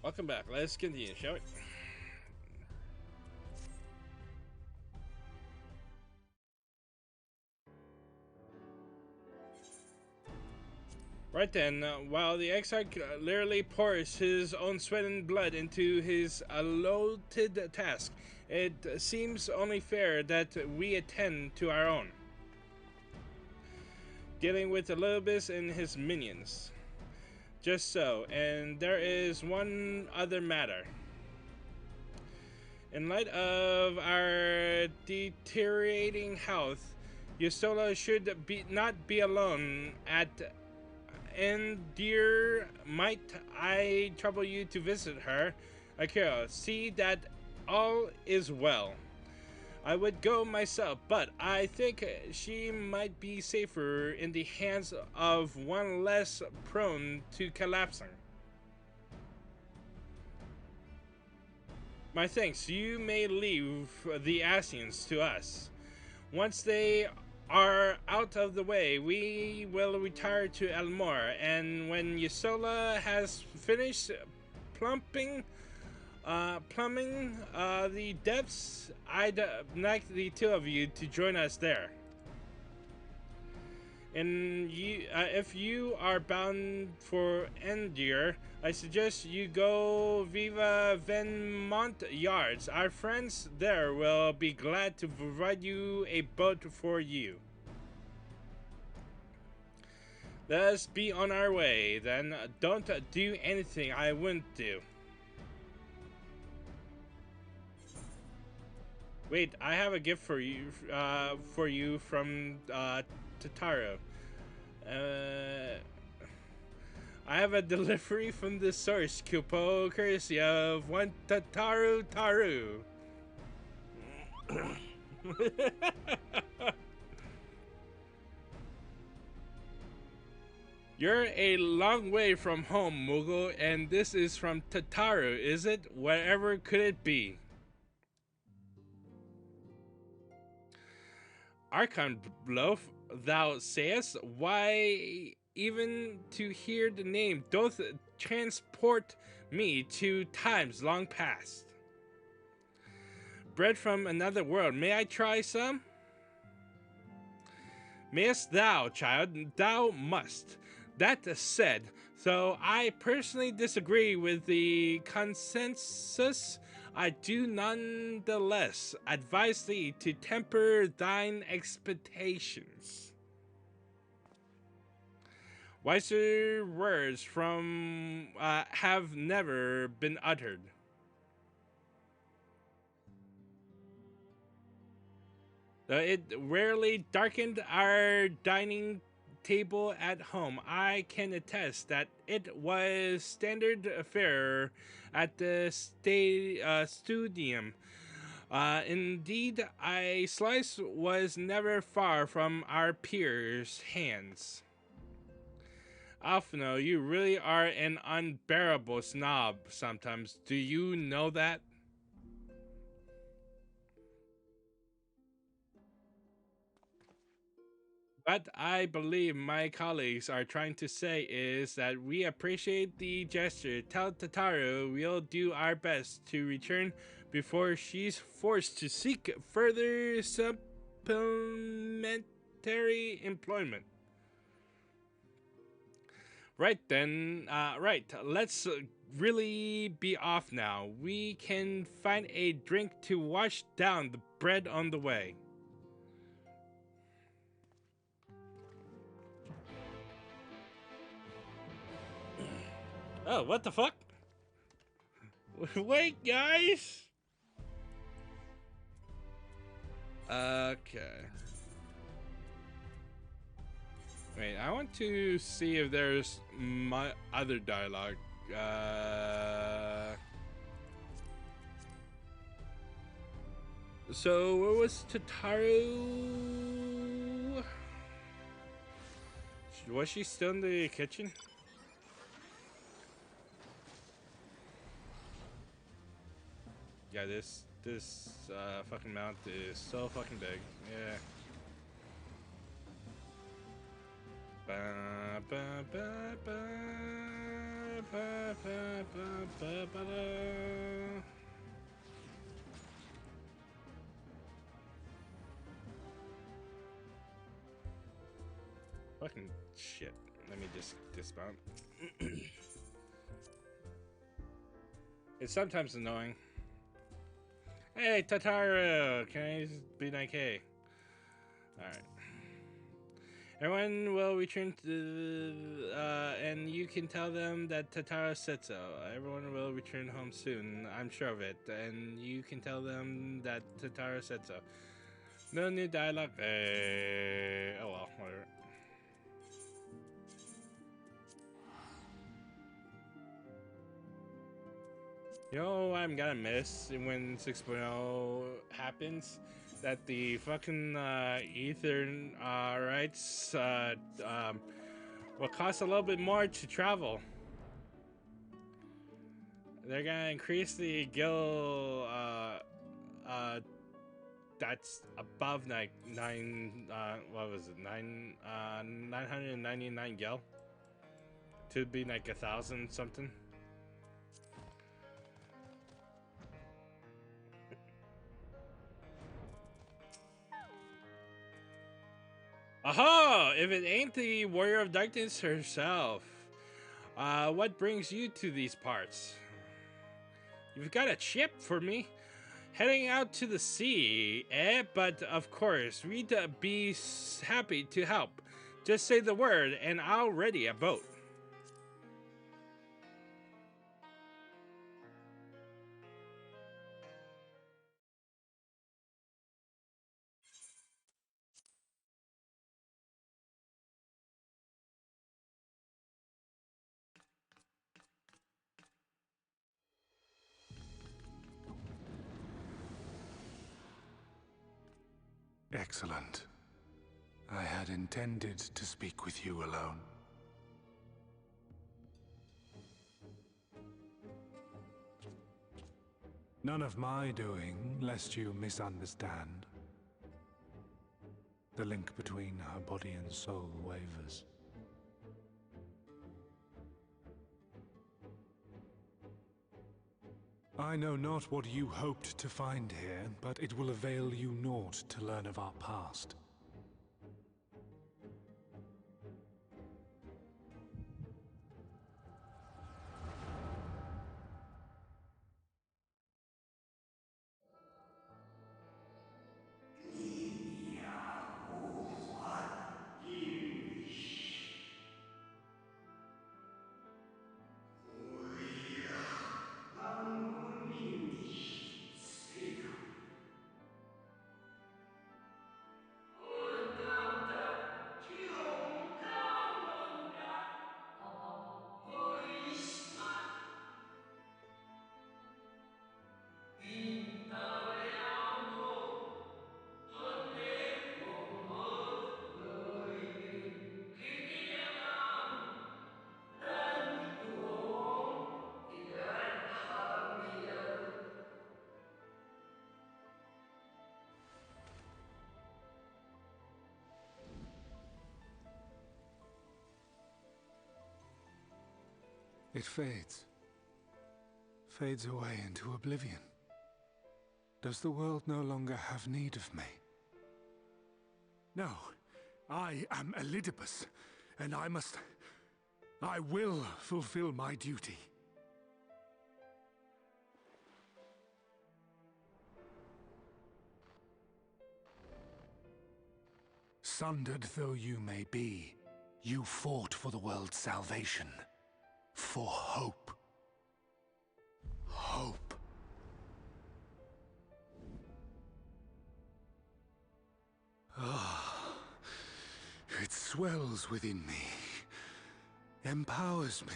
Welcome back. Let's continue, shall we? Right then, while the exarch literally pours his own sweat and blood into his allotted task, it seems only fair that we attend to our own, dealing with Elobis and his minions. Just so, and there is one other matter. In light of our deteriorating health, Yusola should not be alone at. And dear, might I trouble you to visit her? Akira, see that all is well. I would go myself, but I think she might be safer in the hands of one less prone to collapsing. My thanks. You may leave the Asians to us. Once they are out of the way, we will retire to Elmore, and when Yusola has finished plumbing the depths, I'd like the two of you to join us there. And if you are bound for Endir, I suggest you go Viva Venmont Yards. Our friends there will be glad to provide you a boat for you. Let us be on our way, then. Don't do anything I wouldn't do. Wait, I have a gift for you from Tataru. I have a delivery from the source, Kupo, courtesy of one Tataru Taru. You're a long way from home, Moogle, and this is from Tataru, is it? Wherever could it be? Archon Bluff, thou sayest? Why, even to hear the name doth transport me to times long past. Bread from another world, may I try some? Mayest thou, child? Thou must. That said, though I personally disagree with the consensus, I do nonetheless advise thee to temper thine expectations. Wiser words from have never been uttered. Though it rarely darkened our dining table at home, I can attest that it was standard fare at the studium. Indeed, a slice was never far from our peers' hands. Alphino, you really are an unbearable snob sometimes. Do you know that? What I believe my colleagues are trying to say is that we appreciate the gesture. Tell Tataru we'll do our best to return before she's forced to seek further supplementary employment. Right then, right, let's really be off now. We can find a drink to wash down the bread on the way. Oh, what the fuck? Wait, guys! Okay. Wait, I want to see if there's my other dialogue. So, where was Tataru? Was she still in the kitchen? Yeah, this fucking mount is so fucking big. Yeah. Ba, ba, ba, ba, Fucking shit. Let me just dismount. It's sometimes annoying. Hey, Tataru! Can I just be like, hey? Alright. Everyone will return to, and you can tell them that Tataru said so. Everyone will return home soon, I'm sure of it. And you can tell them that Tataru said so. No new dialogue. Oh well, whatever. You know what I'm gonna miss when 6.0 happens? That the fucking ether rights will cost a little bit more to travel. They're gonna increase the gil that's above what was it, 999 gil to be like 1,000 something. Aha! If it ain't the Warrior of Darkness herself, what brings you to these parts? You've got a chip for me? Heading out to the sea, eh? But of course, we'd be happy to help. Just say the word and I'll ready a boat. Excellent. I had intended to speak with you alone. None of my doing, lest you misunderstand. The link between her body and soul wavers. I know not what you hoped to find here, but it will avail you naught to learn of our past. It fades. Fades away into oblivion. Does the world no longer have need of me? No. I am Elidibus, and I will fulfill my duty. Sundered though you may be, you fought for the world's salvation. For hope. Hope. Ah, it swells within me, empowers me.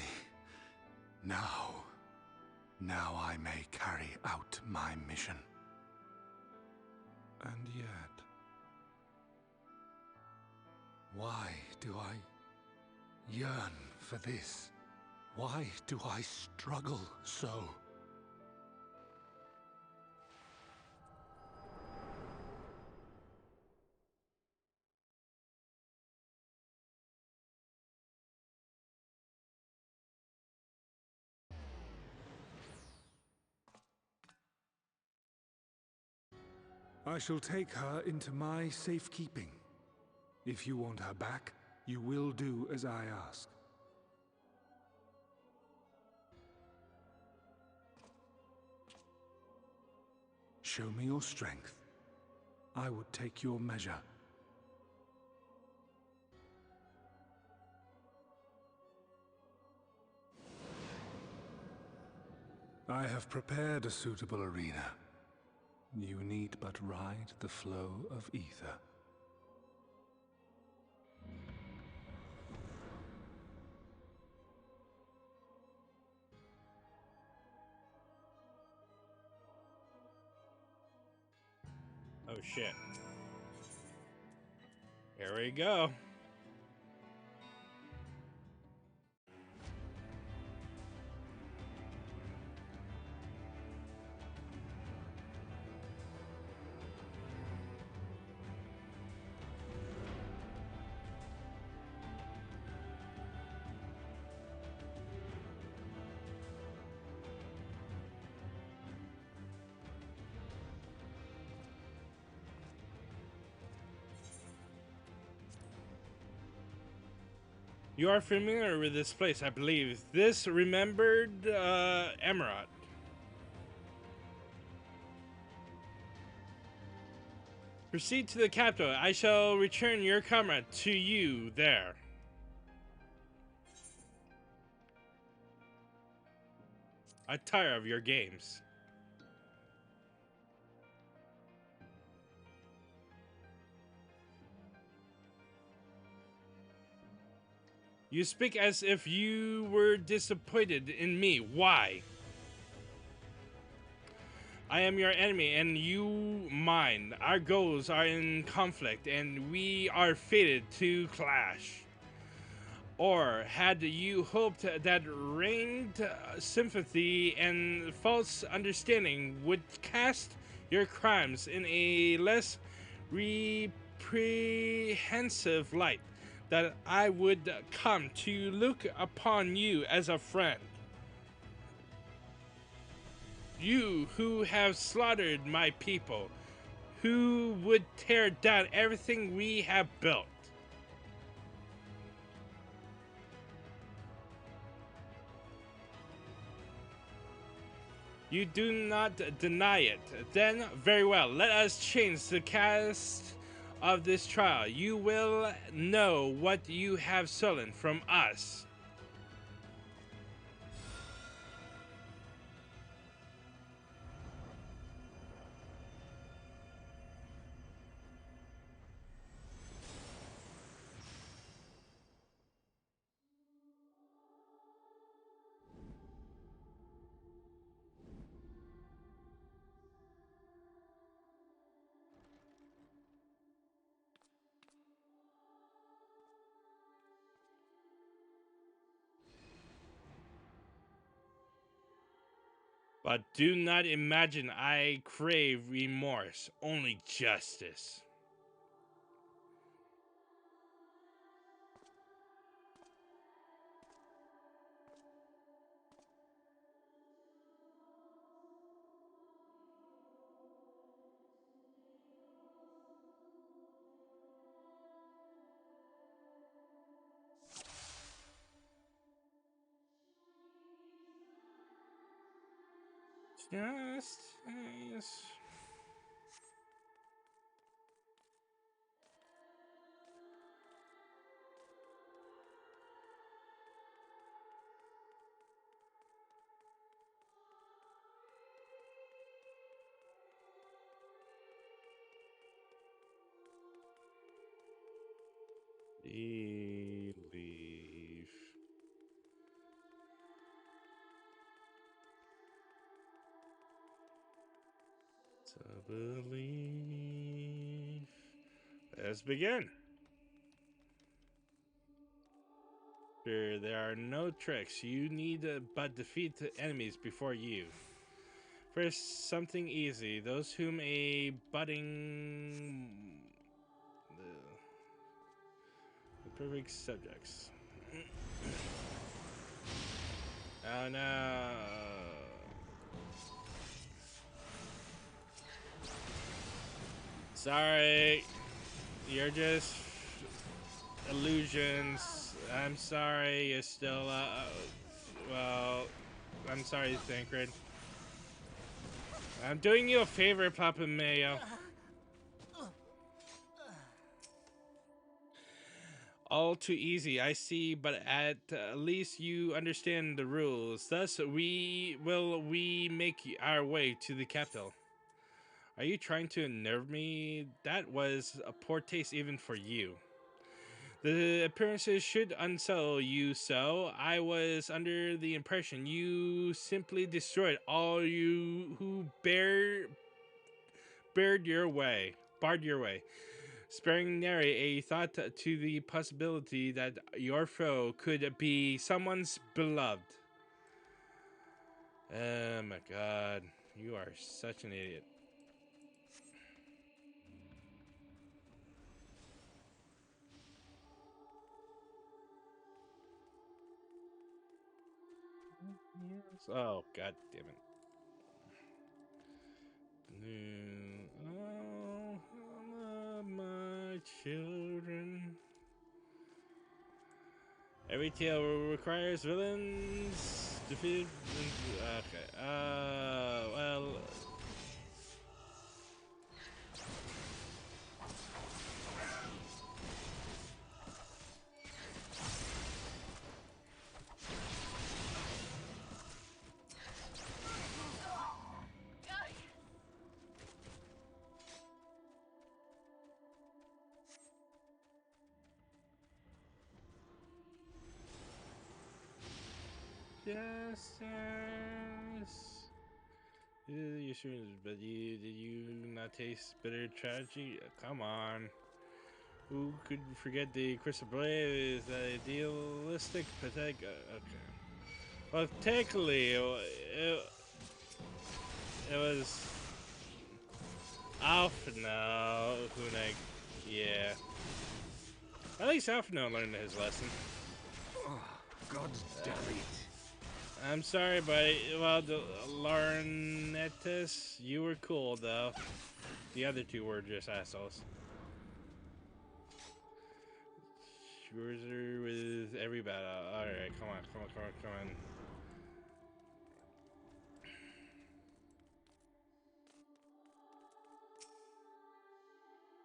Now I may carry out my mission. And yet, why do I yearn for this? Why do I struggle so? I shall take her into my safekeeping. If you want her back, you will do as I ask. Show me your strength. I would take your measure. I have prepared a suitable arena. You need but ride the flow of ether. Oh shit. Here we go. You are familiar with this place, I believe. This remembered emerald. Proceed to the capital. I shall return your comrade to you there. I tire of your games. You speak as if you were disappointed in me. Why? I am your enemy and you mine. Our goals are in conflict and we are fated to clash. Or had you hoped that reigned sympathy and false understanding would cast your crimes in a less reprehensive light, that I would come to look upon you as a friend? You who have slaughtered my people, who would tear down everything we have built. You do not deny it. Then, very well, let us change the cast of this trial. You will know what you have stolen from us. But do not imagine I crave remorse, only justice. Justice. Believe. To believe. Let's begin. There are no tricks. You need but defeat the enemies before you. First, something easy. Those whom a budding... The perfect subjects. Oh no. Sorry, you're just illusions. I'm sorry, you're still, well, I'm sorry, Thancred. I'm doing you a favor, Papa Mayo. All too easy, I see, but at least you understand the rules. Thus, we make our way to the capital. Are you trying to unnerve me? That was a poor taste even for you. The appearances should unsettle you, so I was under the impression you simply destroyed all you who barred your way, sparing nary a thought to the possibility that your foe could be someone's beloved. Oh my god, you are such an idiot. Yes. Oh god damn it. Oh, my children. Every tale requires villains defeated. Okay. Well. Yes, yes. You sure, but did you not taste bitter tragedy? Come on. Who could forget the Crystal Blade is the idealistic, pathetic? Okay. Well, technically, it was Alphino who, like, yeah. At least Alphino learned his lesson. Oh, God damn it. I'm sorry, but, well, the Laurenetis, you were cool, though. The other two were just assholes. Cruiser with every battle. Alright, come on, come on, come on, come on.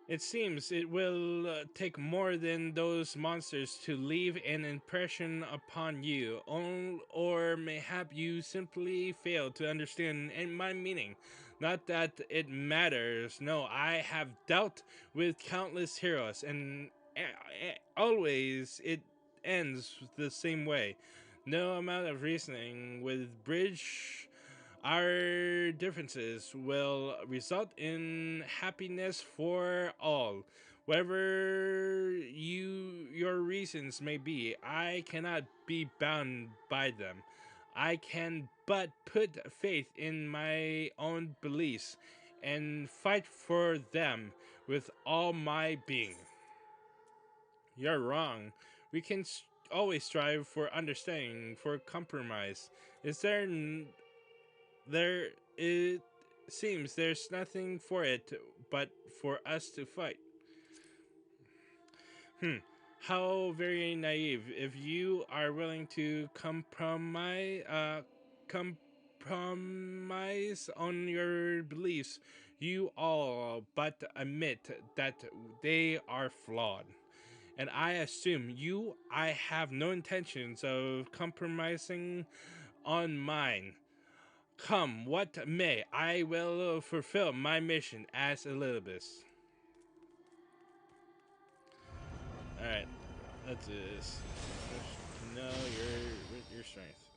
It seems it will take more than those monsters to leave an impression upon you, or mayhap you simply fail to understand my meaning. Not that it matters. No, I have dealt with countless heroes, and always it ends the same way. No amount of reasoning with bridge our differences will result in happiness for all. Whatever your reasons may be, I cannot be bound by them. I can but put faith in my own beliefs and fight for them with all my being. You're wrong. We can always strive for understanding, for compromise. Is there it seems there's nothing for it but for us to fight. How very naive. If you are willing to compromise on your beliefs, you all but admit that they are flawed. And I assume I have no intentions of compromising on mine. Come what may, I will fulfill my mission as Elizabeth. Alright, let's do this. Just know your strength.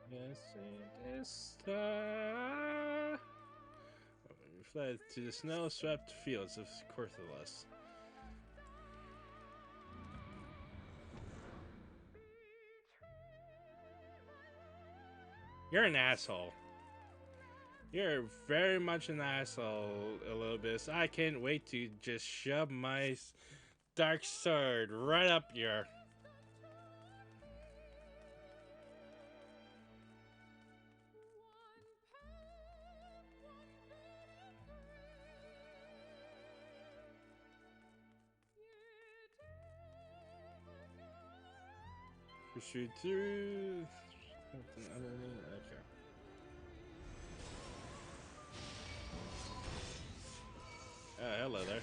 Yes, it is. We fled to the snow-swept fields of Corthalos. You're an asshole. You're very much an asshole, Elizabeth. I can't wait to just shove my dark sword right up your... Pursue through. Something underneath. Okay. Hello there.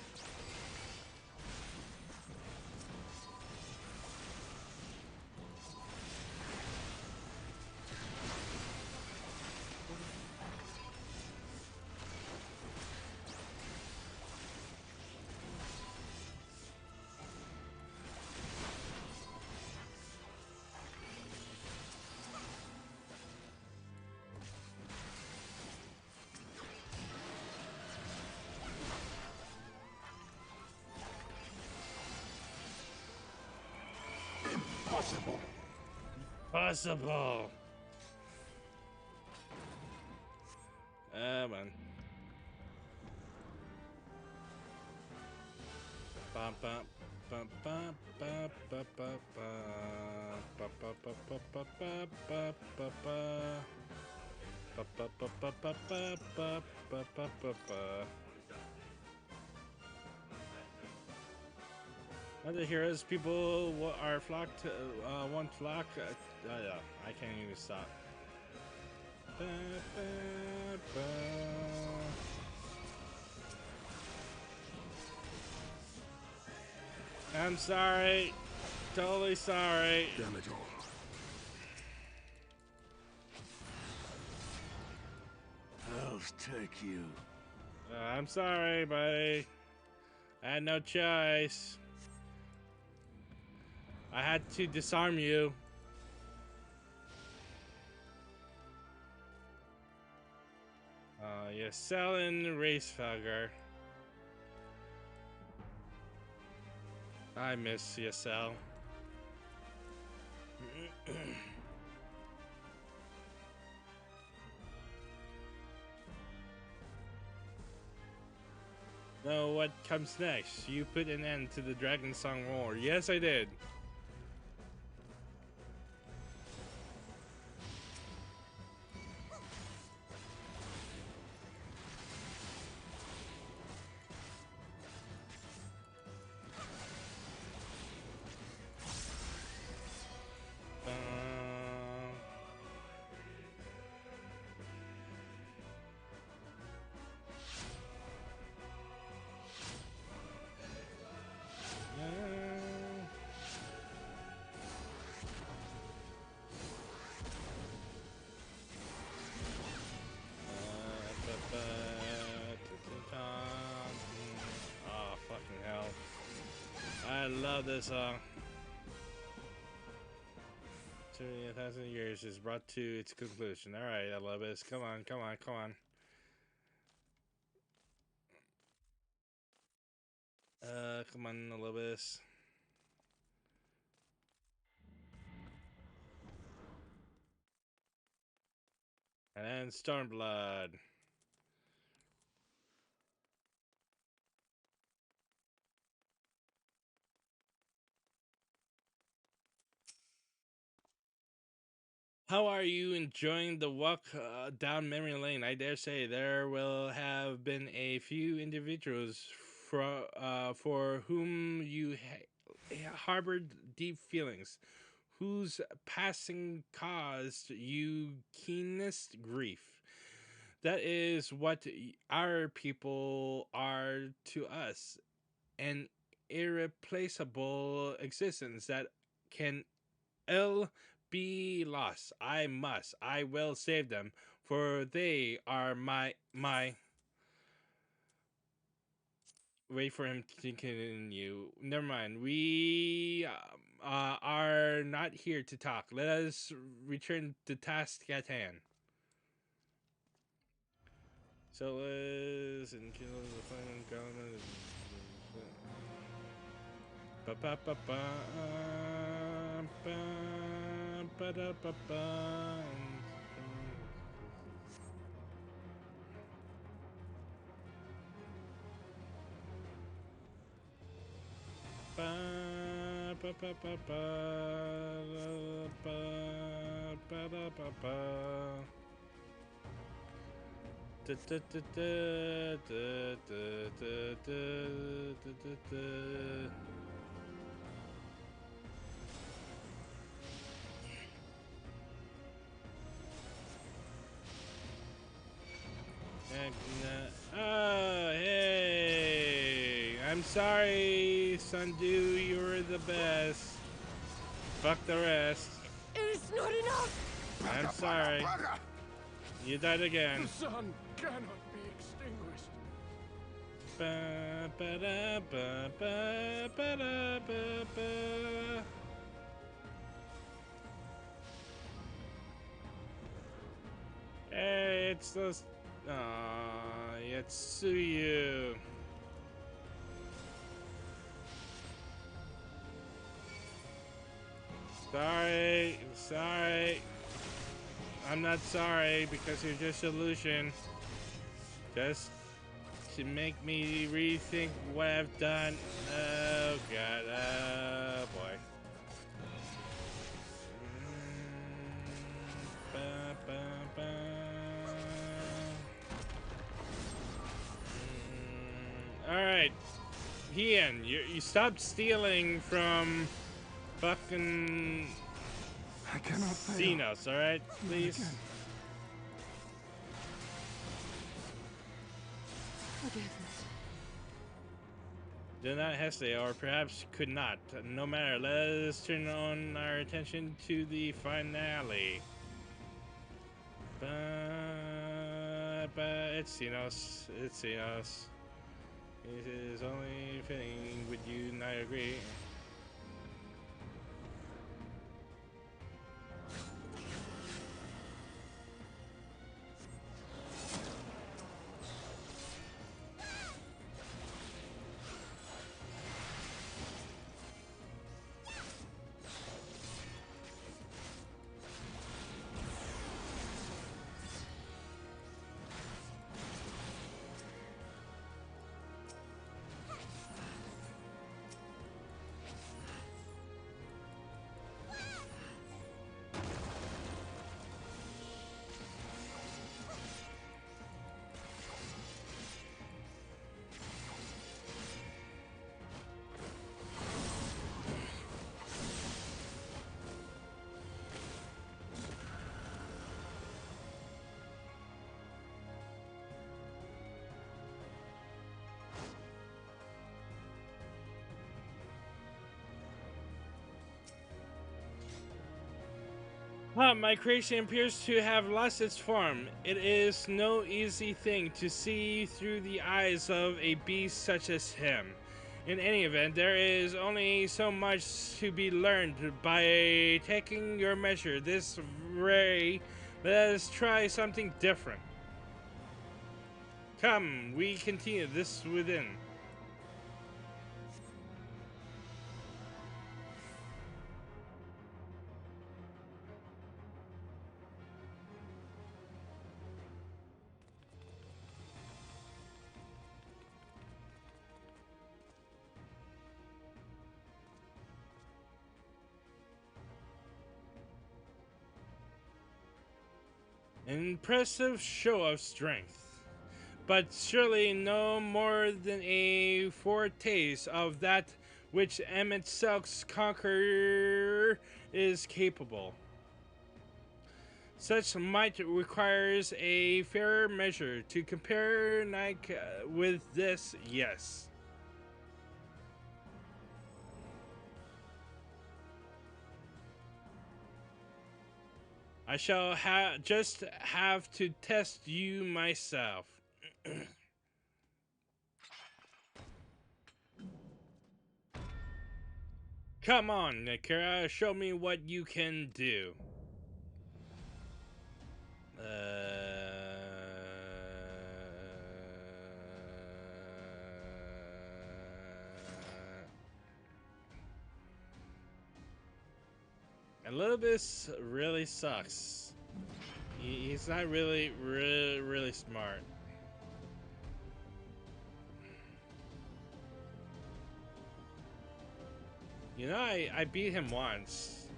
Possible. Possible. Man. Bum, bum, bum, bum, bum, bum, bum, bum, bum, bum, bum, bum, bum, bum, bum, bum. Ba, ba, ba, ba, ba, ba, ba, ba, ba, ba, ba. Other heroes, people are flocked. One flock. Yeah, I can't even stop. Ba, ba, ba. I'm sorry. Totally sorry. Damn it all. Elves take you. I'm sorry, buddy. I had no choice. I had to disarm you. You're selling race fugger. I miss CSL. Know what comes next? You put an end to the Dragon Song War. Yes, I did. Oh, fucking hell. I love this song. 2,000 years is brought to its conclusion. Alright, I love this. Come on, come on, come on. Come on, Elobis. And then Stormblood. How are you enjoying the walk down memory lane? I dare say there will have been a few individuals for whom you harbored deep feelings, whose passing caused you keenest grief. That is what our people are to us, an irreplaceable existence that can ill be lost. I will save them, for they are my. Wait for him to continue. Never mind. We are not here to talk. Let us return to task at hand. So and kill the final government. Ba ba ba ba ba ba da ba ba. Ba ba ba ba ba ba ba da ba ba. Da da da da da da da da da. Sorry, Sundu, you were the best. Fuck the rest. It is not enough! I'm sorry. You died again. The sun cannot be extinguished. Ba, ba, da, ba, ba, ba, da, ba, ba. Hey, it's those. Aw, Yatsuyu. Sorry. I'm not sorry because you're just illusion. Just to make me rethink what I've done. Oh god, oh boy. Ba, ba, ba. Alright. Ian, you stopped stealing from fucking I cannot fail. Xenos, alright? Please. Again. Forgiveness. Do not hesitate, or perhaps could not. No matter, let us turn on our attention to the finale. But it's Xenos. It's Xenos. It is only fitting. Would you not agree? My creation appears to have lost its form. It is no easy thing to see through the eyes of a beast such as him. In any event, there is only so much to be learned by taking your measure this way. Let us try something different. Come, we continue this within. Impressive show of strength, but surely no more than a foretaste of that which Emmett Selk's conqueror is capable. Such might requires a fairer measure to compare Nike with this, yes. I shall just have to test you myself. Come on, Nakira, show me what you can do. A little bit really sucks. He's not really smart. You know, I beat him once.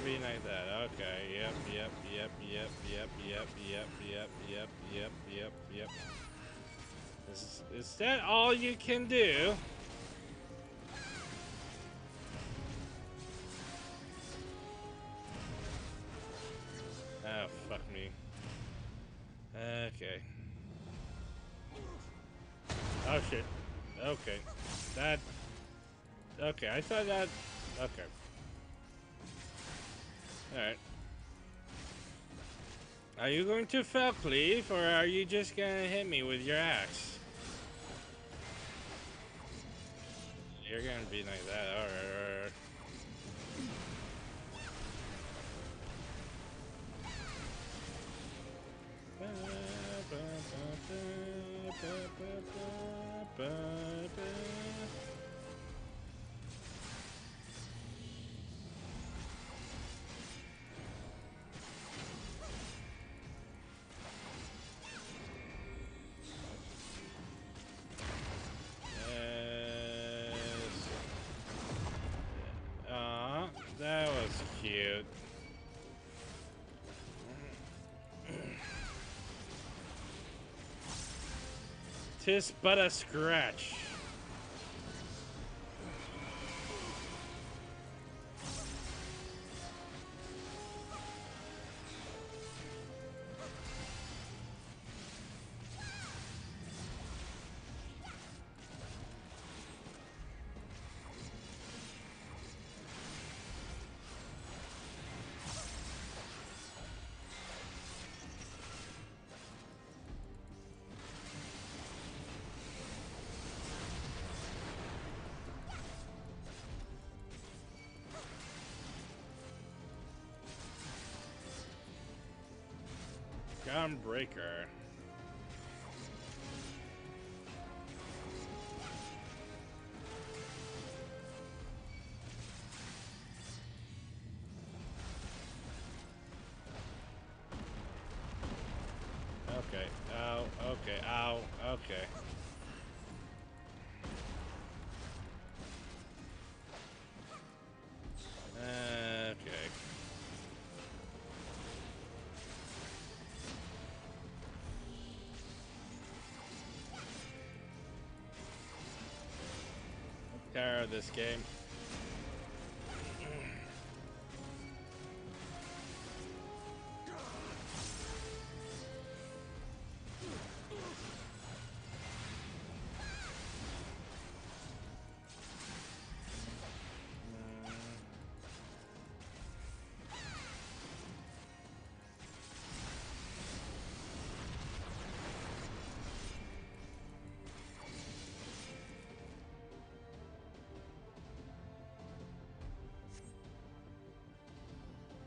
be like that. Okay. Yep. Is that all you can do? Oh, fuck me. Okay. Oh shit. Okay. That. Okay, I thought that. Okay. Alright. Are you going to fell cleave, or are you just gonna hit me with your axe? You're gonna be like that. Alright. That was cute. Tis but a scratch. Gunbreaker. Okay. Ow. Okay. Ow. Okay. Okay. I'm tired of this game.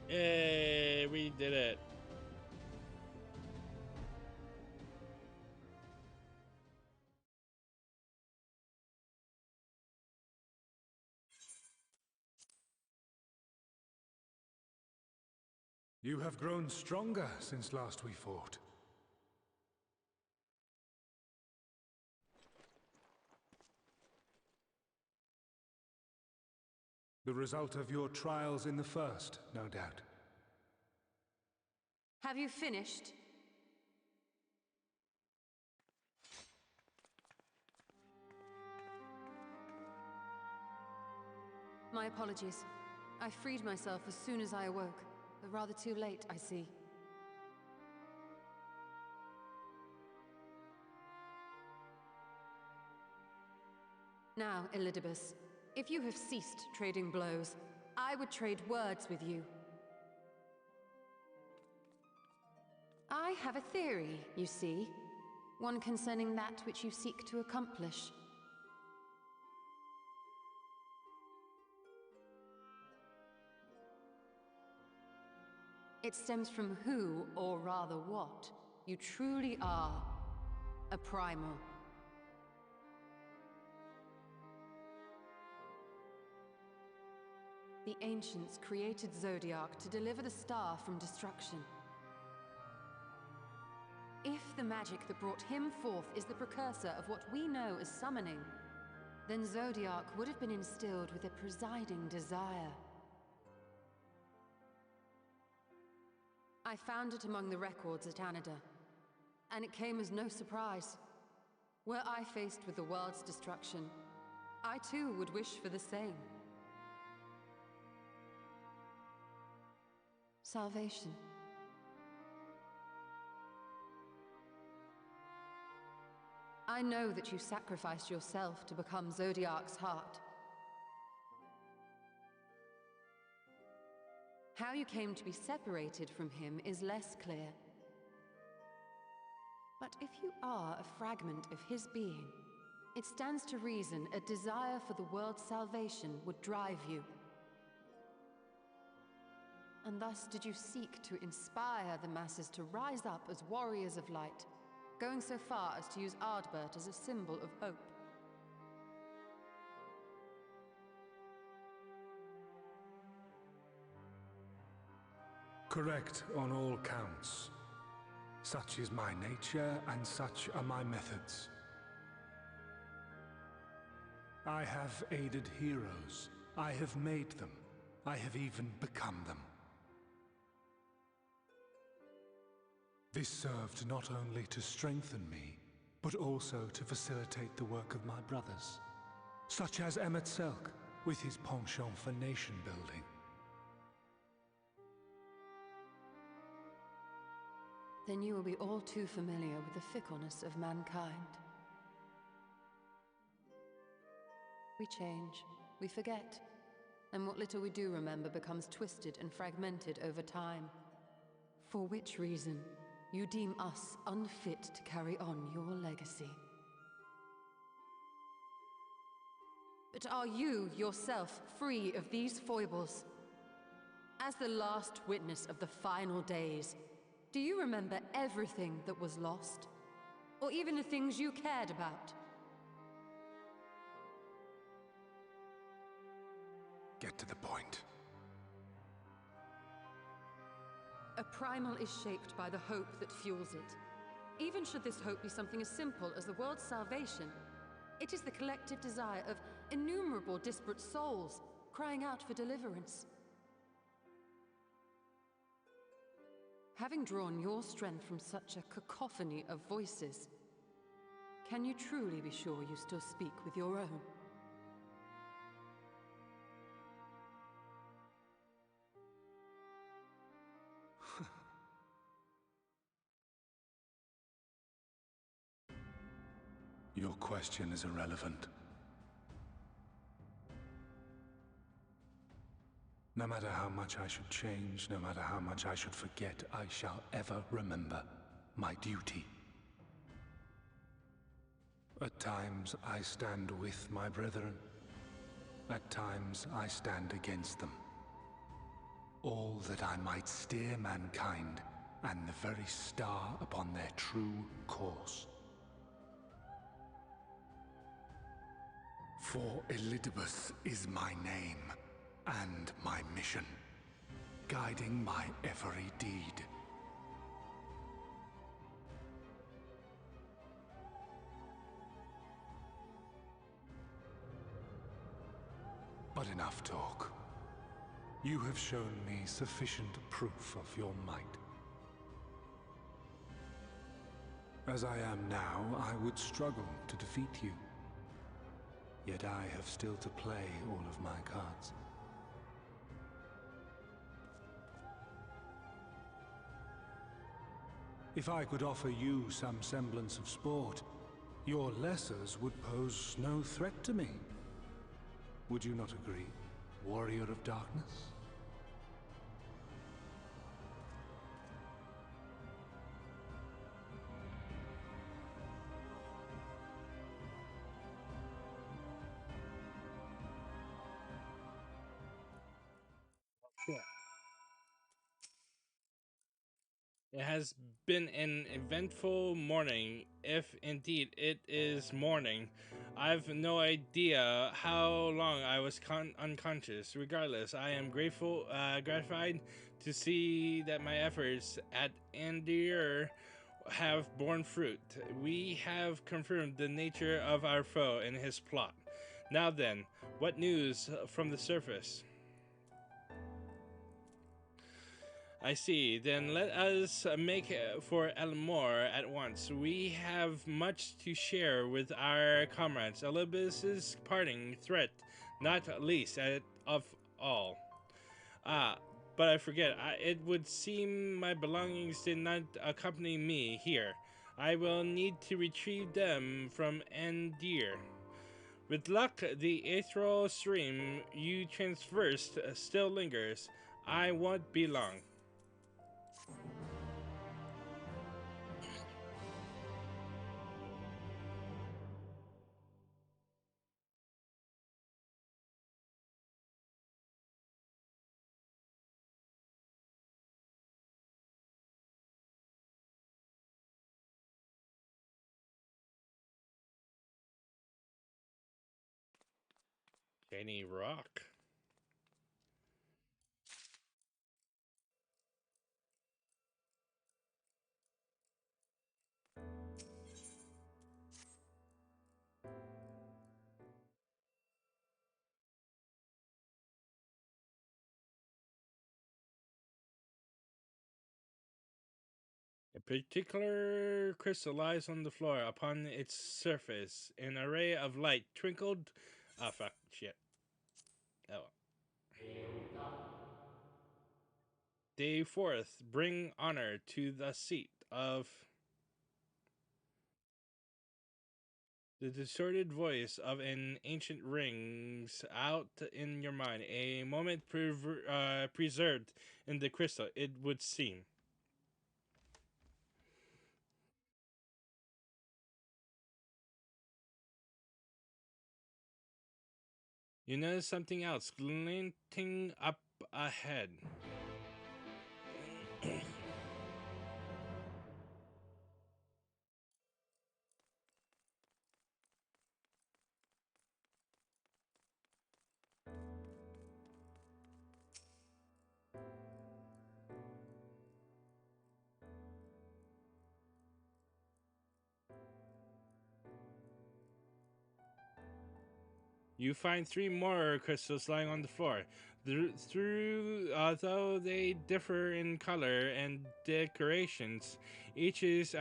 Yay, we did it. You have grown stronger since last we fought. The result of your trials in the first, no doubt. Have you finished? My apologies. I freed myself as soon as I awoke, but rather too late, I see. Now, Elidibus, if you have ceased trading blows, I would trade words with you. I have a theory, you see. One concerning that which you seek to accomplish. It stems from who, or rather what, you truly are. A primal. The ancients created Zodiac to deliver the star from destruction. If the magic that brought him forth is the precursor of what we know as summoning, then Zodiac would have been instilled with a presiding desire. I found it among the records at Anida, and it came as no surprise. Were I faced with the world's destruction, I too would wish for the same. Salvation. I know that you sacrificed yourself to become Zodiark's heart. How you came to be separated from him is less clear. But if you are a fragment of his being, it stands to reason a desire for the world's salvation would drive you. And thus did you seek to inspire the masses to rise up as warriors of light, going so far as to use Ardbert as a symbol of hope. Correct on all counts. Such is my nature, and such are my methods. I have aided heroes. I have made them. I have even become them. This served not only to strengthen me, but also to facilitate the work of my brothers, such as Emmett Selk, with his penchant for nation building. Then you will be all too familiar with the fickleness of mankind. We change, we forget, and what little we do remember becomes twisted and fragmented over time. For which reason, you deem us unfit to carry on your legacy. But are you yourself free of these foibles? As the last witness of the final days, do you remember everything that was lost? Or even the things you cared about? Get to the point. A primal is shaped by the hope that fuels it. Even should this hope be something as simple as the world's salvation, it is the collective desire of innumerable disparate souls crying out for deliverance. Having drawn your strength from such a cacophony of voices, can you truly be sure you still speak with your own? Your question is irrelevant. No matter how much I should change, no matter how much I should forget, I shall ever remember my duty. At times I stand with my brethren. At times I stand against them. All that I might steer mankind and the very star upon their true course. For Elidibus is my name, and my mission, guiding my every deed. But enough talk. You have shown me sufficient proof of your might. As I am now, I would struggle to defeat you. Yet I have still to play all of my cards. If I could offer you some semblance of sport, your lessers would pose no threat to me. Would you not agree, warrior of darkness? It has been an eventful morning, if indeed it is morning. I've no idea how long I was unconscious. Regardless, I am gratified to see that my efforts at Andir have borne fruit. We have confirmed the nature of our foe and his plot. Now then, what news from the surface? I see. Then let us make for Elmore at once. We have much to share with our comrades. Olympus's parting threat, not least of all. Ah, but I forget. It would seem my belongings did not accompany me here. I will need to retrieve them from Endir. With luck, the ethereal stream you traversed still lingers. I won't be long. Any rock. A particular crystal lies on the floor. Upon its surface, an array of light twinkled. Ah, fuck, shit. Oh. Day fourth, bring honor to the seat of the distorted voice of an ancient rings out in your mind. A moment preserved in the crystal, it would seem. You notice something else glinting up ahead. You find three more crystals lying on the floor. Although they differ in color and decorations, each is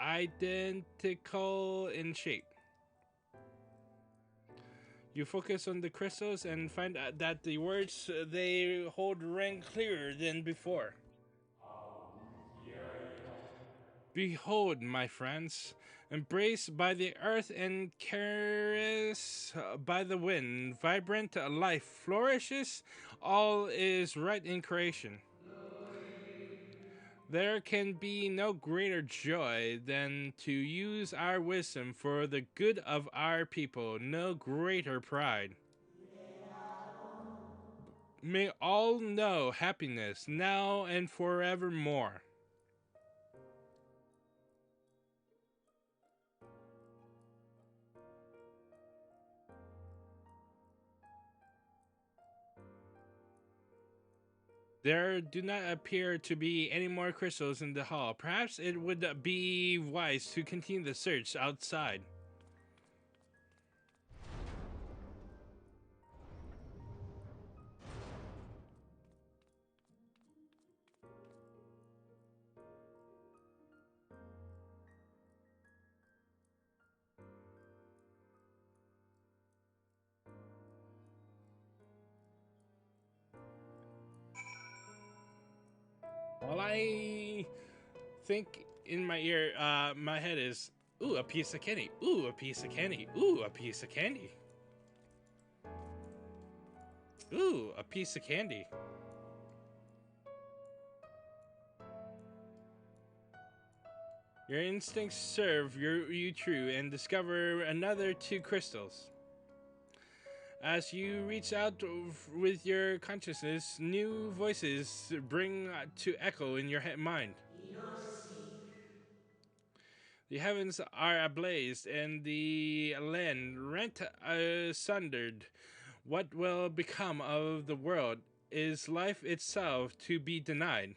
identical in shape. You focus on the crystals and find out that the words they hold ring clearer than before. Behold, my friends, embraced by the earth and caressed by the wind, vibrant life flourishes, all is right in creation. There can be no greater joy than to use our wisdom for the good of our people, no greater pride. May all know happiness now and forevermore. There do not appear to be any more crystals in the hall. Perhaps it would be wise to continue the search outside. All I think in my ear, my head is, ooh, a piece of candy. Ooh, a piece of candy. Ooh, a piece of candy. Ooh, a piece of candy. Your instincts serve you true and discover another two crystals. As you reach out with your consciousness, new voices bring to echo in your mind. The heavens are ablaze and the land rent asunder. What will become of the world? Is life itself to be denied?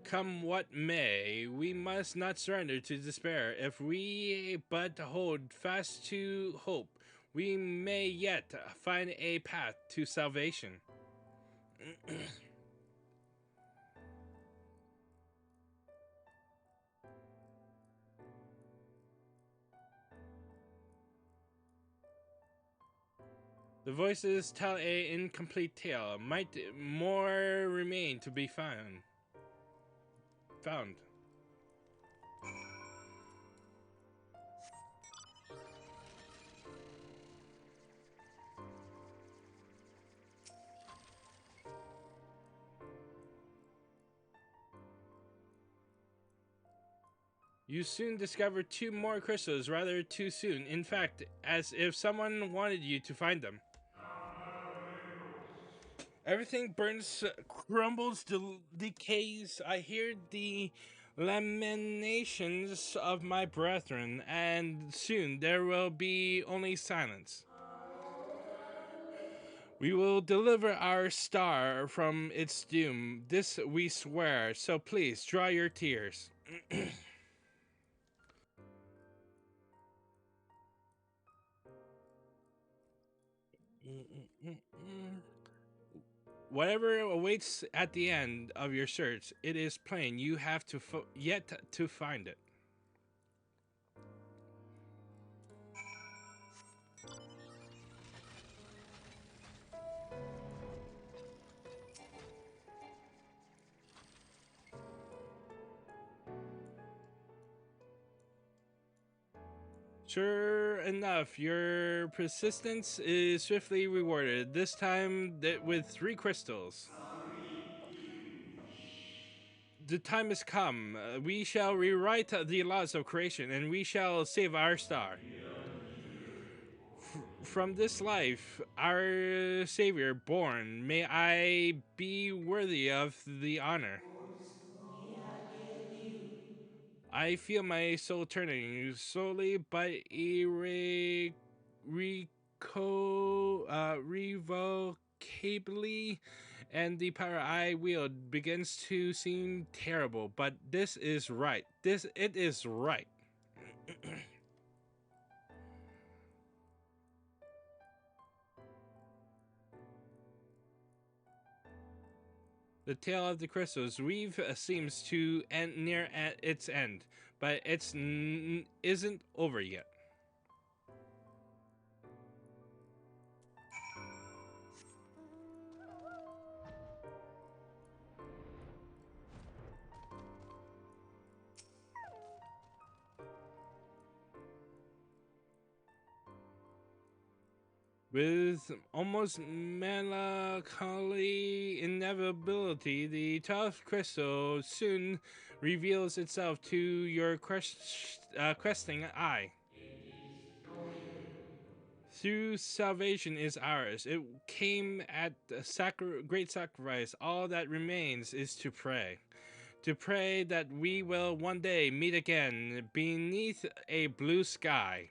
Come what may, we must not surrender to despair. If we but hold fast to hope, we may yet find a path to salvation. The voices tell a incomplete tale. Might more remain to be found. You soon discover 2 more crystals rather too soon. In fact, as if someone wanted you to find them. Everything burns, crumbles, decays. I hear the lamentations of my brethren, and soon there will be only silence. We will deliver our star from its doom. This we swear, so please dry your tears. Whatever awaits at the end of your search, it is plain you have to yet to find it. Sure enough, your persistence is swiftly rewarded, this time with 3 crystals. The time has come. We shall rewrite the laws of creation, and we shall save our star. From this life, our Savior born, may I be worthy of the honor. I feel my soul turning slowly but irrevocably, and the power I wield begins to seem terrible. But this is right. It is right. The tale of the crystals weave seems to end near at its end, but it's isn't over yet. With almost melancholy inevitability, the 12th crystal soon reveals itself to your questing eye. Through salvation is ours. It came at a great sacrifice. All that remains is to pray. To pray that we will one day meet again beneath a blue sky.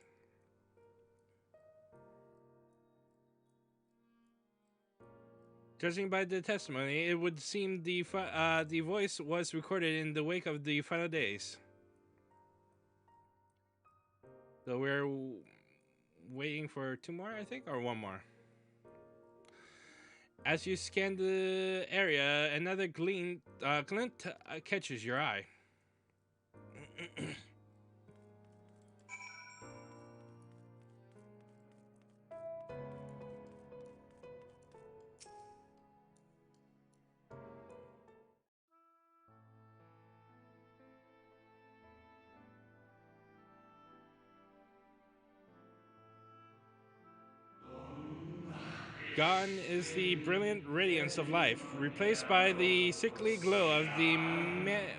Judging by the testimony, it would seem the voice was recorded in the wake of the final days. So we're waiting for 2 more, I think, or 1 more. As you scan the area, another glint catches your eye. Gone is the brilliant radiance of life, replaced by the sickly glow of the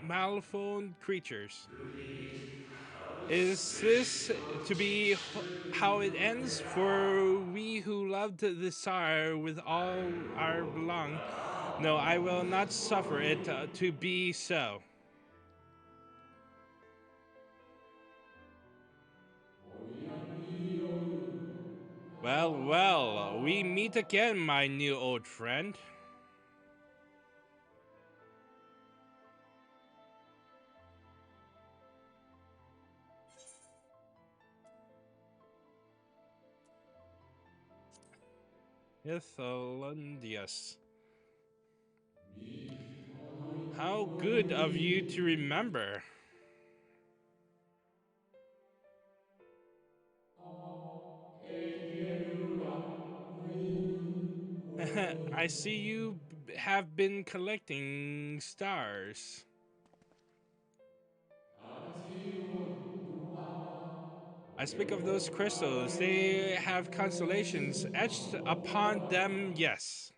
malformed creatures. Is this to be how it ends? For we who loved the Tsar with all our belong, no, I will not suffer it to be so. Well, well, we meet again, my new old friend. Ithalundius. How good of you to remember. I see you have been collecting stars. I speak of those crystals. They have constellations etched upon them, yes.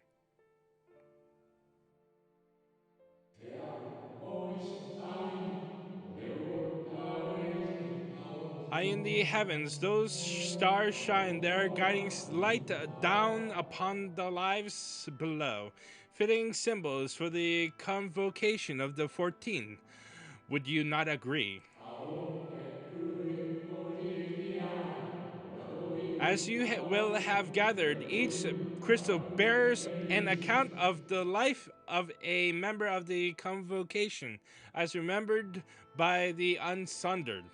High in the heavens, those stars shine their guiding light down upon the lives below, fitting symbols for the convocation of the 14. Would you not agree? As you will have gathered, each crystal bears an account of the life of a member of the convocation, as remembered by the unsundered.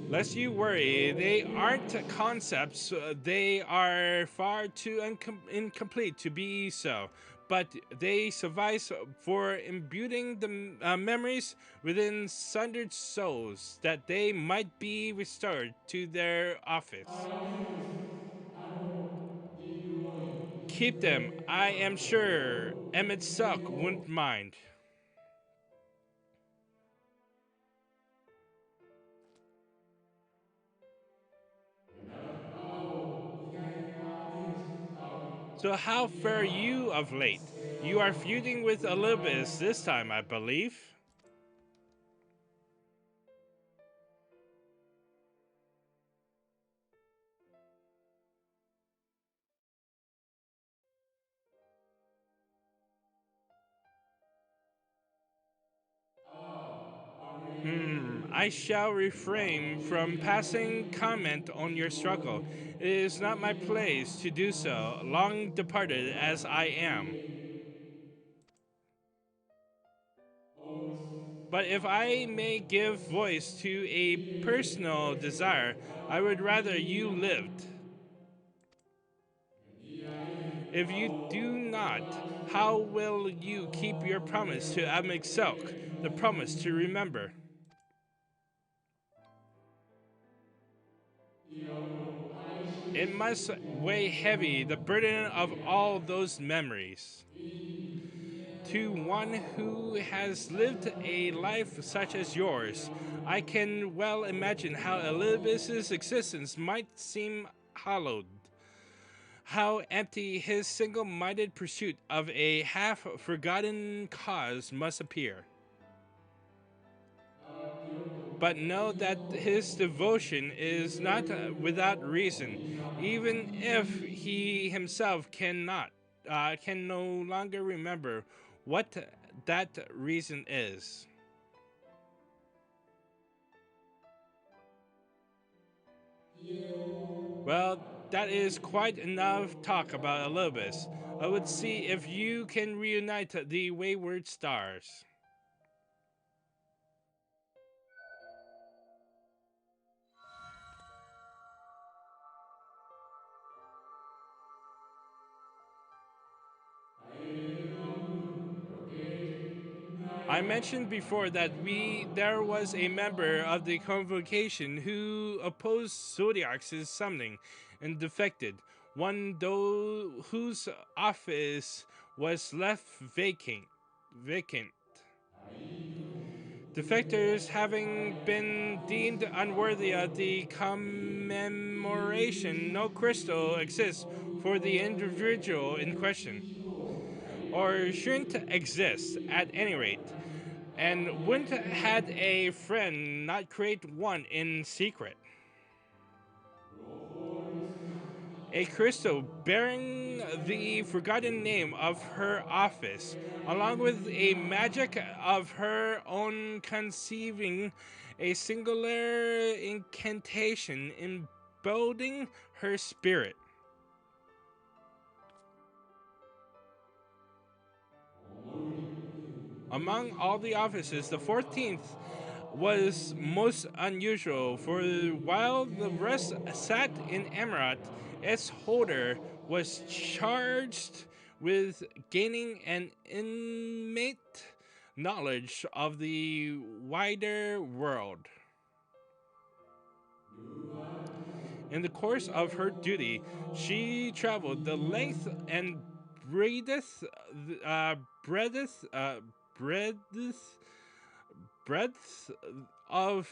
Lest you worry, they aren't concepts, they are far too incomplete to be so. But they suffice for imbuing the memories within sundered souls, that they might be restored to their office. Keep them, I am sure Emmett Suck wouldn't mind. So how fare you of late? You are feuding with Olympus this time, I believe. I shall refrain from passing comment on your struggle. It is not my place to do so, long departed as I am. But if I may give voice to a personal desire, I would rather you lived. If you do not, how will you keep your promise to Amixelk, the promise to remember? It must weigh heavy, the burden of all those memories. To one who has lived a life such as yours, I can well imagine how Elizabeth's existence might seem hollowed. How empty his single minded pursuit of a half forgotten cause must appear. But know that his devotion is not without reason, even if he himself can no longer remember what that reason is. Well, that is quite enough talk about Elobus. I would see if you can reunite the wayward stars. I mentioned before that there was a member of the convocation who opposed Zodiac's summoning and defected, one though whose office was left vacant. Defectors having been deemed unworthy of the commemoration, no crystal exists for the individual in question, or shouldn't exist at any rate, and wouldn't had a friend not create one in secret. A crystal bearing the forgotten name of her office, along with a magic of her own conceiving, a singular incantation embodying her spirit. Among all the offices, the 14th was most unusual, for while the rest sat in Emirat, Its holder was charged with gaining an intimate knowledge of the wider world. In the course of her duty, she traveled the length and breadth, uh, breadth, uh, breadth, breadth of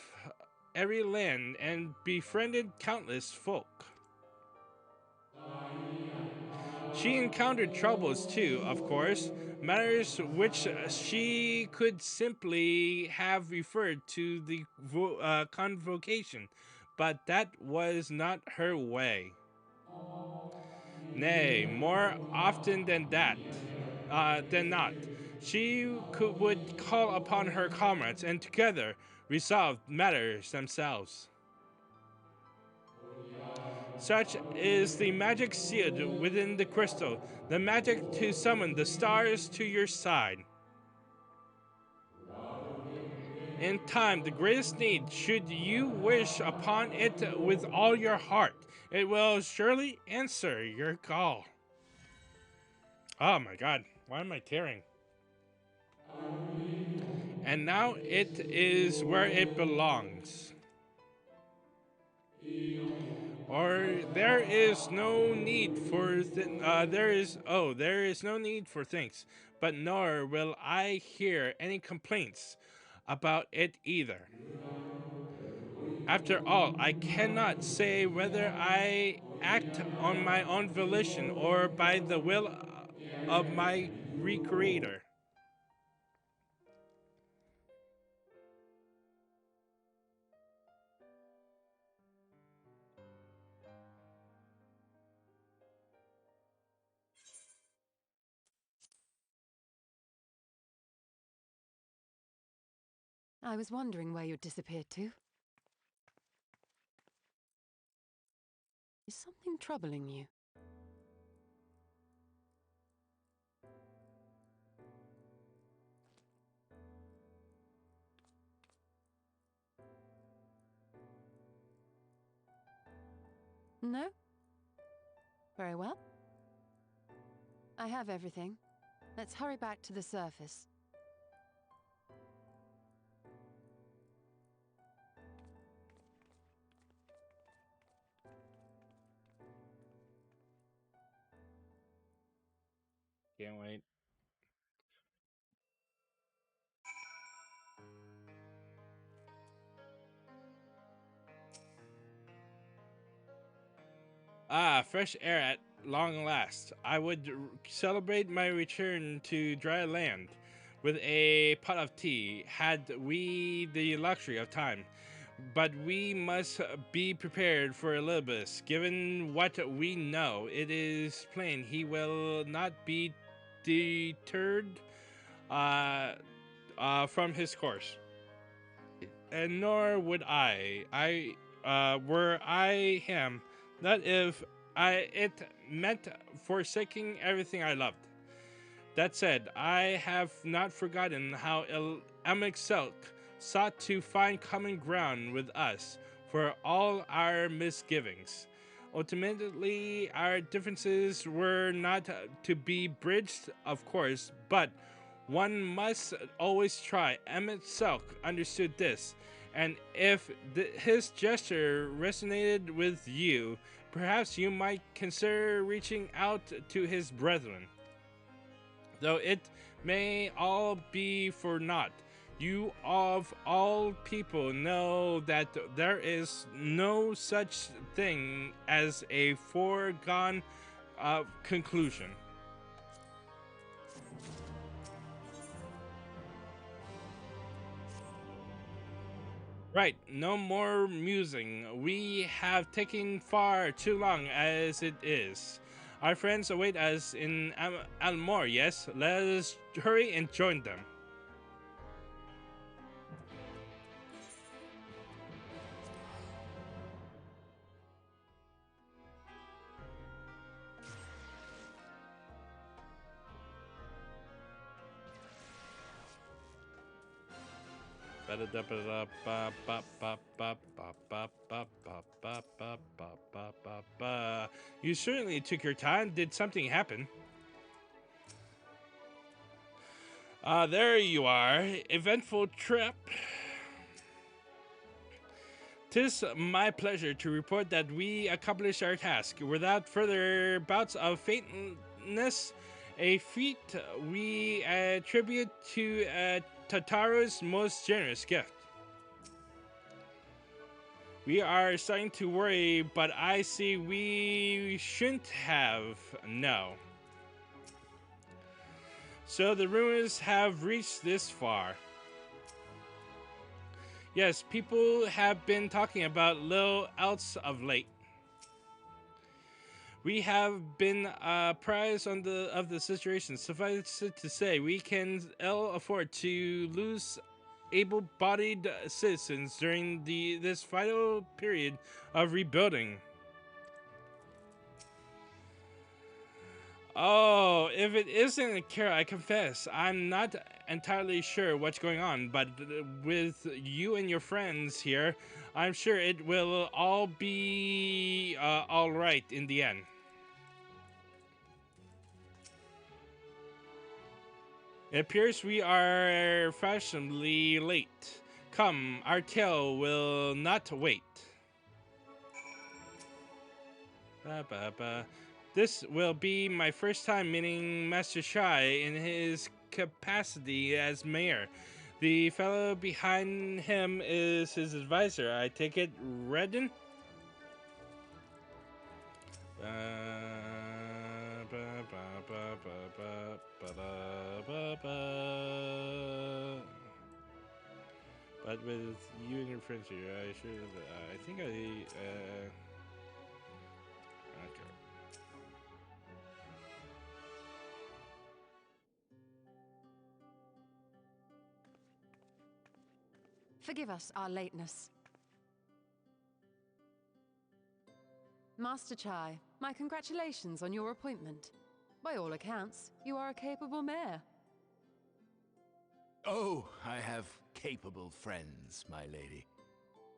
every land and befriended countless folk. She encountered troubles too, of course, matters which she could simply have referred to the convocation, but that was not her way. Nay, more often than not, would call upon her comrades and together resolve matters themselves. Such is the magic sealed within the crystal, the magic to summon the stars to your side. In time, the greatest need, should you wish upon it with all your heart, it will surely answer your call. Oh my god, why am I tearing? And now it is where it belongs. Or there is no need for there is no need for thanks, but nor will I hear any complaints about it either. After all, I cannot say whether I act on my own volition or by the will of my recreator. I was wondering where you'd disappeared to. Is something troubling you? No? Very well. I have everything. Let's hurry back to the surface. Can't wait. Ah, fresh air at long last. I would celebrate my return to dry land with a pot of tea, had we the luxury of time. But we must be prepared for Elizabeth. Given what we know, it is plain he will not be deterred from his course. And nor would were I him, not if it meant forsaking everything I loved. That said, I have not forgotten how Silk sought to find common ground with us for all our misgivings. Ultimately, our differences were not to be bridged, of course, but one must always try. Silk understood this, and if his gesture resonated with you, perhaps you might consider reaching out to his brethren. Though it may all be for naught, you of all people know that there is no such thing as a foregone conclusion. Right, no more musing. We have taken far too long as it is. Our friends await us in Almor, yes? Let us hurry and join them. You certainly took your time. Did something happen? There you are. Eventful trip. 'Tis my pleasure to report that we accomplished our task without further bouts of faintness, a feat we attribute to Tataro's most generous gift. We are starting to worry, but I see we shouldn't have. No. So the rumors have reached this far. Yes, people have been talking about little else of late. We have been apprised of the situation. Suffice it to say, we can ill afford to lose able-bodied citizens during this vital period of rebuilding. Oh, if it isn't a cure, I confess, I'm not entirely sure what's going on, but with you and your friends here, I'm sure it will all be all right in the end. It appears we are fashionably late. Come, our tale will not wait. This will be my first time meeting Master Shai in his capacity as mayor. The fellow behind him is his advisor. I take it, Redden? But with you and your friends here, I should. I think I. Okay. Forgive us our lateness. Master Chai, my congratulations on your appointment. By all accounts, you are a capable mayor. Oh, I have capable friends, my lady.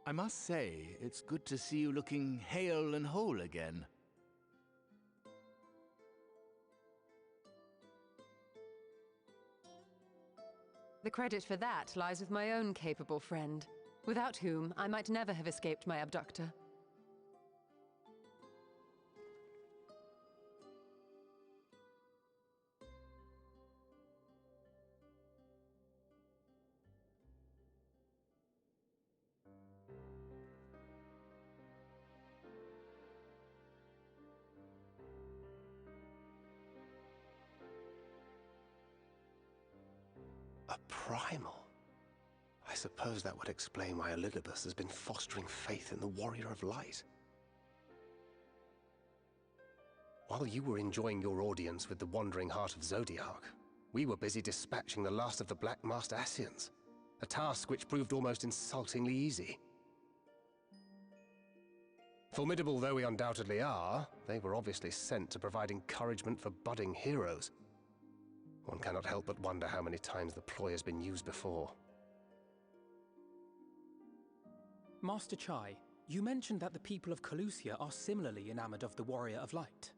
I must say, it's good to see you looking hale and whole again. The credit for that lies with my own capable friend, without whom I might never have escaped my abductor. A primal? I suppose that would explain why Elidibus has been fostering faith in the Warrior of Light. While you were enjoying your audience with the Wandering Heart of Zodiac, we were busy dispatching the last of the Black Masked Ascians, a task which proved almost insultingly easy. Formidable though we undoubtedly are, they were obviously sent to provide encouragement for budding heroes. One cannot help but wonder how many times the ploy has been used before. Master Chai, you mentioned that the people of Calusia are similarly enamored of the Warrior of Light.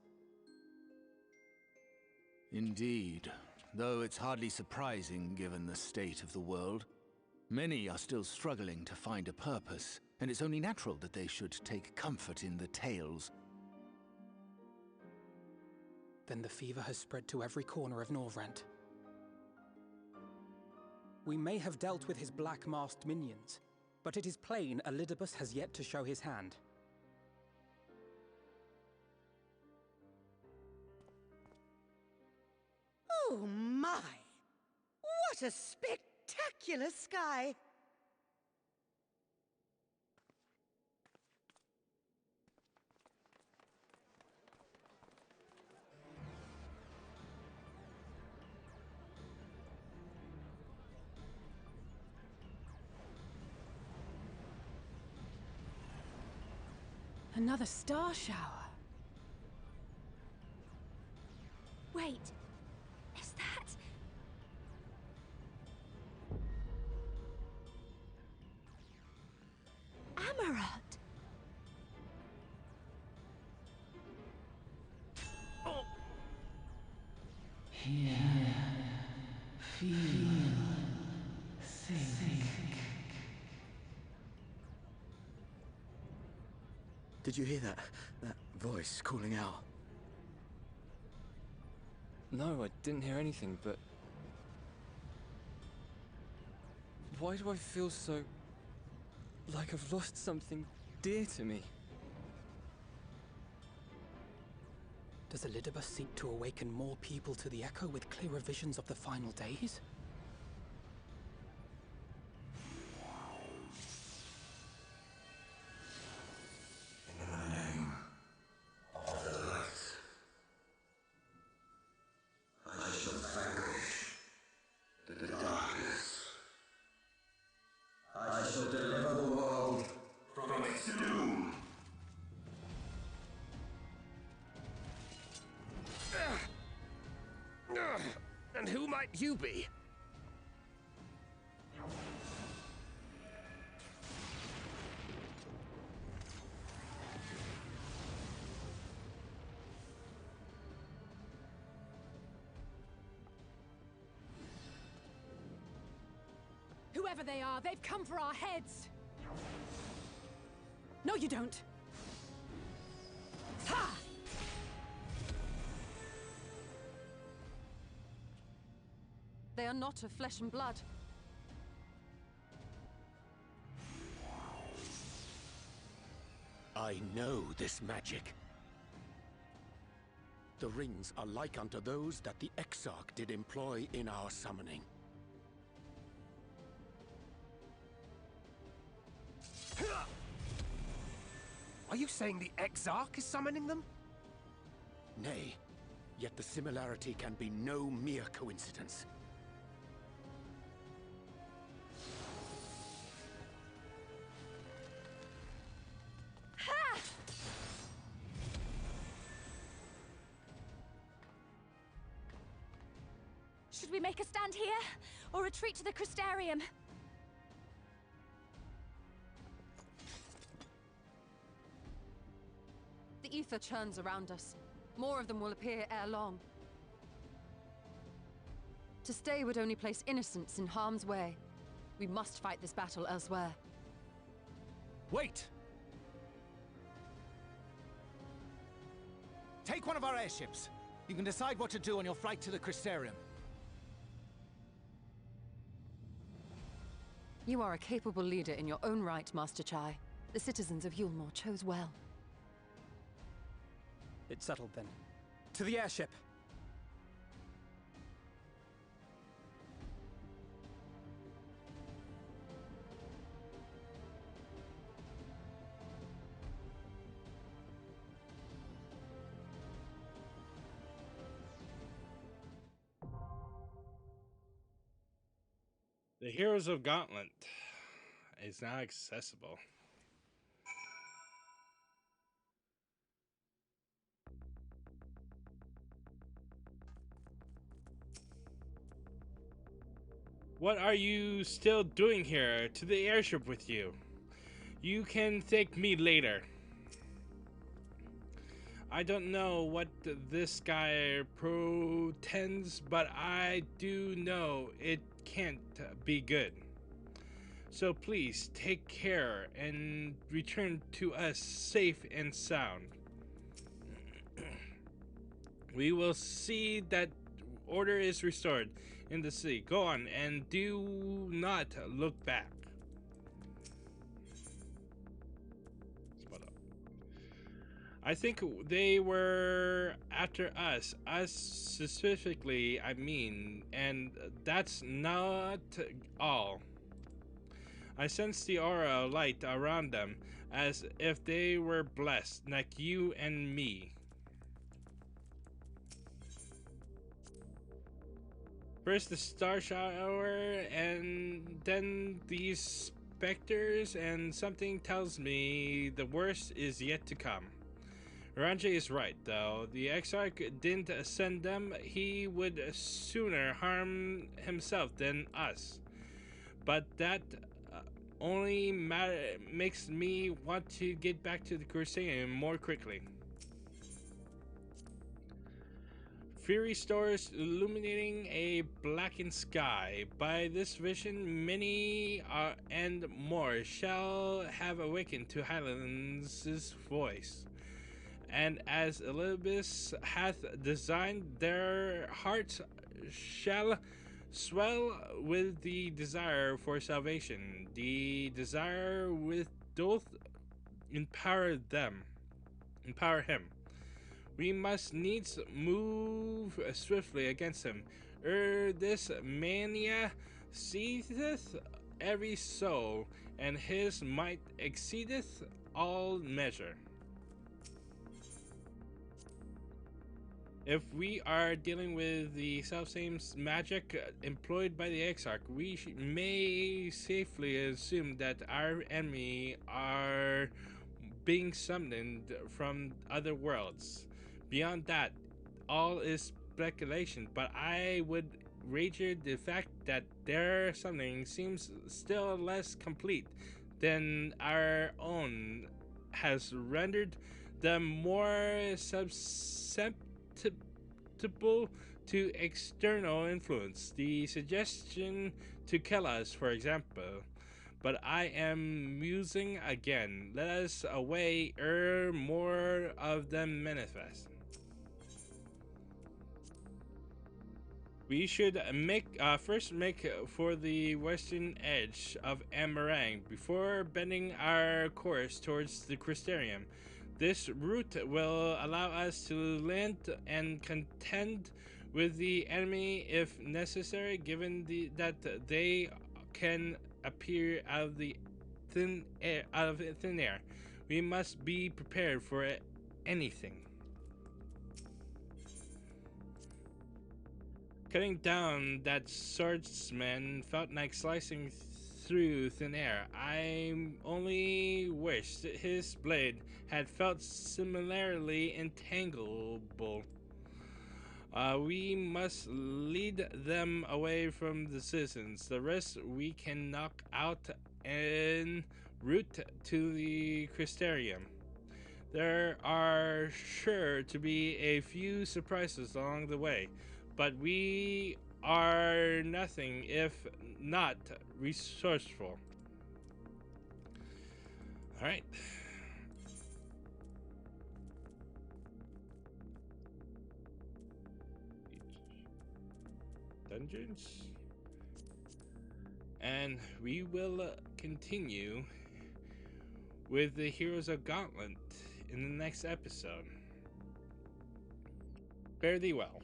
Indeed, though it's hardly surprising given the state of the world. Many are still struggling to find a purpose, and it's only natural that they should take comfort in the tales. Then the fever has spread to every corner of Norvrent. We may have dealt with his black-masked minions, but it is plain Elidibus has yet to show his hand. Oh my! What a spectacular sky! Another star shower. Wait, is that... Camarade! Did you hear that? That voice calling out? No, I didn't hear anything, but... why do I feel so... like I've lost something dear to me? Does Elidibus seek to awaken more people to the Echo with clearer visions of the final days? In the name of the light, I shall vanquish the darkness. I shall deliver the world from its doom. And who might you be? Whoever they are, they've come for our heads! No, you don't! Ha! They are not of flesh and blood. I know this magic. The rings are like unto those that the Exarch did employ in our summoning. Are you saying the Exarch is summoning them? Nay, yet the similarity can be no mere coincidence. Should we make a stand here, or retreat to the Crystarium? The ether churns around us. More of them will appear ere long. To stay would only place innocents in harm's way. We must fight this battle elsewhere. Wait! Take one of our airships. You can decide what to do on your flight to the Crystarium. You are a capable leader in your own right, Master Chai. The citizens of Yulmore chose well. It's settled then. To the airship! The Heroes of Gauntlet is now accessible. What are you still doing here? To the airship with you. You can thank me later. I don't know what this guy pretends, but I do know it can't be good. So please take care and return to us safe and sound. We will see that order is restored in the city. Go on and do not look back. I think they were after us specifically, I mean, and that's not all. I sense the aura of light around them as if they were blessed, like you and me. First the star shower, and then these specters, and something tells me the worst is yet to come. Ranjay is right, though. The Exarch didn't send them. He would sooner harm himself than us. But that only makes me want to get back to the Crusader more quickly. Fury stars illuminating a blackened sky. By this vision, many and more shall have awakened to Highland's voice. And as Elizabeth hath designed, their hearts shall swell with the desire for salvation. The desire with doth empower him. We must needs move swiftly against him, ere this mania seizeth every soul, and his might exceedeth all measure. If we are dealing with the selfsame magic employed by the Exarch, we may safely assume that our enemy are being summoned from other worlds. Beyond that, all is speculation, but I would wager the fact that their summoning seems still less complete than our own has rendered them more susceptible to external influence. The suggestion to kill us, for example. But I am musing again. Let us away ere more of them manifest. We should first make for the western edge of Amarang before bending our course towards the Crystarium. This route will allow us to land and contend with the enemy if necessary, given that they can appear out of thin air. We must be prepared for anything. Cutting down that swordsman felt like slicing through thin air. I only wish that his blade had felt similarly entangleable. We must lead them away from the citizens. The rest we can knock out en route to the Crystarium. There are sure to be a few surprises along the way, but we are nothing if not resourceful. All right. Dungeons. And we will continue with the Heroes of Gauntlet in the next episode. Fare thee well.